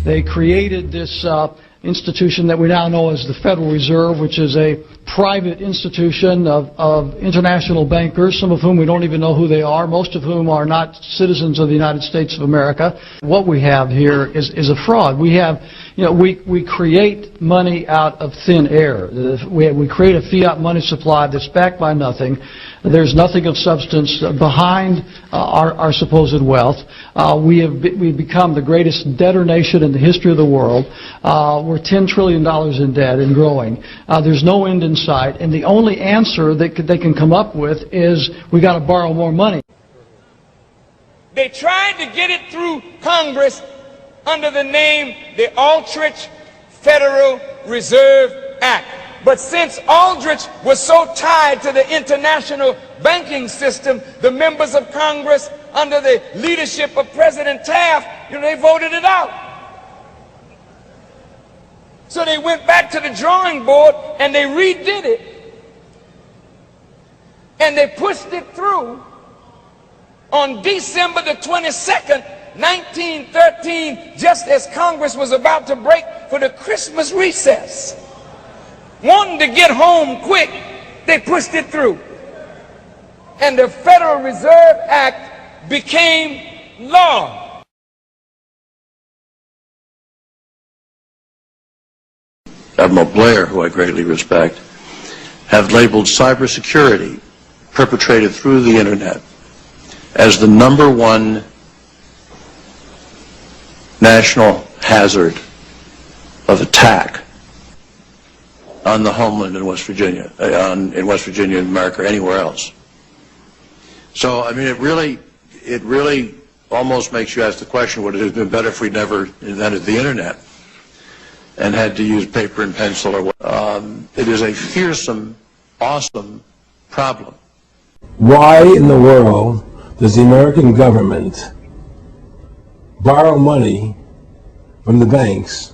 They created this institution that we now know as the Federal Reserve, which is a private institution of international bankers, some of whom we don't even know who they are, most of whom are not citizens of the United States of America. What we have here is a fraud. We have, we create money out of thin air. We create a fiat money supply that's backed by nothing. There's nothing of substance behind our supposed wealth. We've become the greatest debtor nation in the history of the world. We're $10 trillion in debt and growing. There's no end in sight, and the only answer that they can come up with is we got to borrow more money. They tried to get it through Congress under the name the Aldrich Federal Reserve Act. But since Aldrich was so tied to the international banking system, the members of Congress under the leadership of President Taft, they voted it out. So they went back to the drawing board and they redid it. And they pushed it through on December the 22nd, 1913, just as Congress was about to break for the Christmas recess. Wanting to get home quick, they pushed it through. And the Federal Reserve Act became law. Admiral Blair, who I greatly respect, have labeled cybersecurity perpetrated through the internet as the #1 national hazard of attack on the homeland in West Virginia, in West Virginia, in America, or anywhere else. So, I mean, it really almost makes you ask the question, would it have been better if we'd never invented the internet and had to use paper and pencil or what? It is a fearsome, awesome problem. Why in the world does the American government borrow money from the banks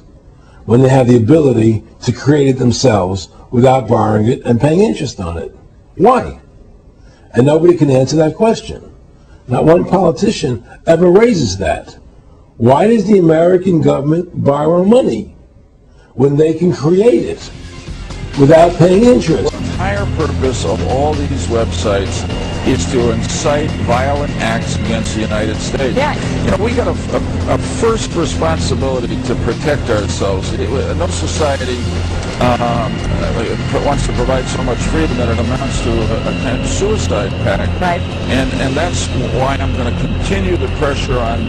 when they have the ability to create it themselves without borrowing it and paying interest on it? Why? And nobody can answer that question. Not one politician ever raises that. Why does the American government borrow money when they can create it without paying interest? The entire purpose of all these websites is to incite violent acts against the United States. Yeah. We got a first responsibility to protect ourselves. No society wants to provide so much freedom that it amounts to a kind of suicide pact. Right. And that's why I'm going to continue the pressure on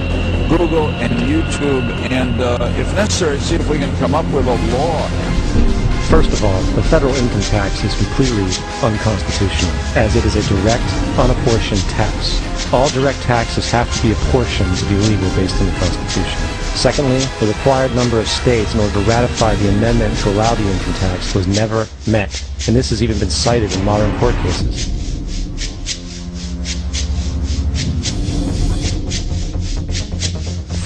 Google and YouTube, and if necessary, see if we can come up with a law. First of all, the federal income tax is completely unconstitutional, as it is a direct, unapportioned tax. All direct taxes have to be apportioned to be legal based on the Constitution. Secondly, the required number of states in order to ratify the amendment to allow the income tax was never met, and this has even been cited in modern court cases.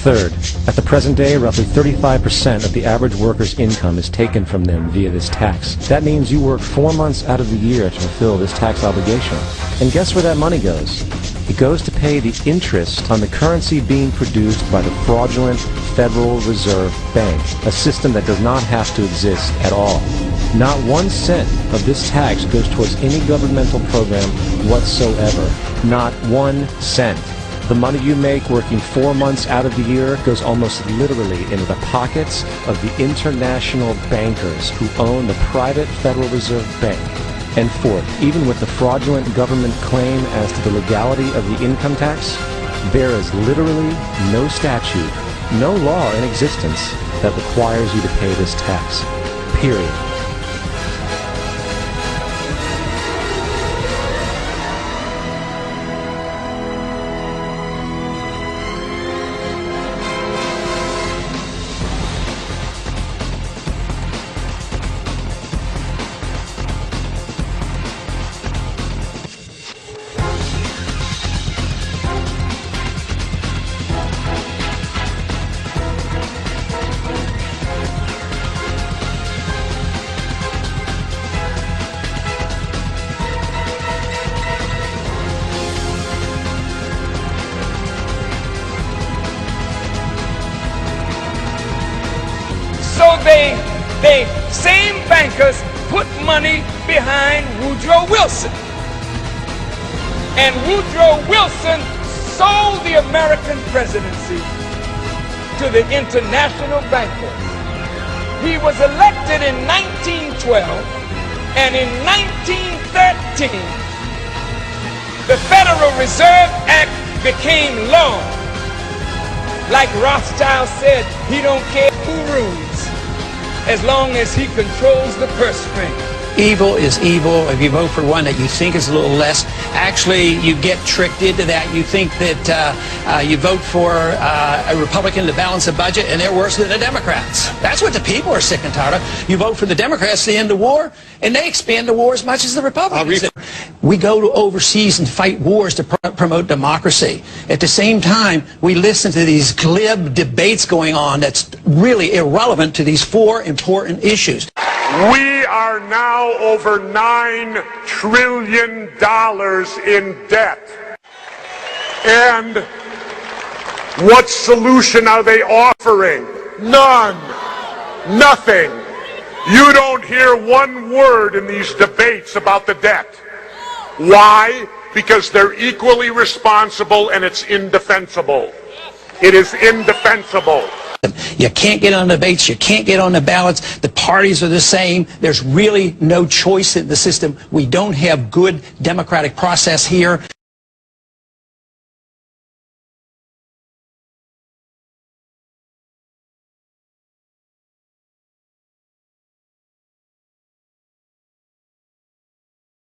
Third, at the present day, roughly 35% of the average worker's income is taken from them via this tax. That means you work 4 months out of the year to fulfill this tax obligation. And guess where that money goes? It goes to pay the interest on the currency being produced by the fraudulent Federal Reserve Bank, a system that does not have to exist at all. Not 1 cent of this tax goes towards any governmental program whatsoever. Not 1 cent. The money you make working 4 months out of the year goes almost literally into the pockets of the international bankers who own the private Federal Reserve Bank. And fourth, even with the fraudulent government claim as to the legality of the income tax, there is literally no statute, no law in existence that requires you to pay this tax. Period. bankers put money behind Woodrow Wilson. And Woodrow Wilson sold the American presidency to the international bankers. He was elected in 1912, and in 1913, the Federal Reserve Act became law. Like Rothschild said, he don't care who rules, as long as he controls the purse string. Evil is evil. If you vote for one that you think is a little less, actually you get tricked into that. You think that you vote for a Republican to balance the budget, and they're worse than the Democrats. That's what the people are sick and tired of. You vote for the Democrats to end the war, and they expand the war as much as the Republicans. We go to overseas and fight wars to promote democracy. At the same time, we listen to these glib debates going on that's really irrelevant to these four important issues. We are now over $9 trillion in debt. And what solution are they offering? None. Nothing. You don't hear one word in these debates about the debt. Why? Because they're equally responsible and it's indefensible. It is indefensible. You can't get on debates, you can't get on the ballots, the parties are the same, there's really no choice in the system. We don't have good democratic process here.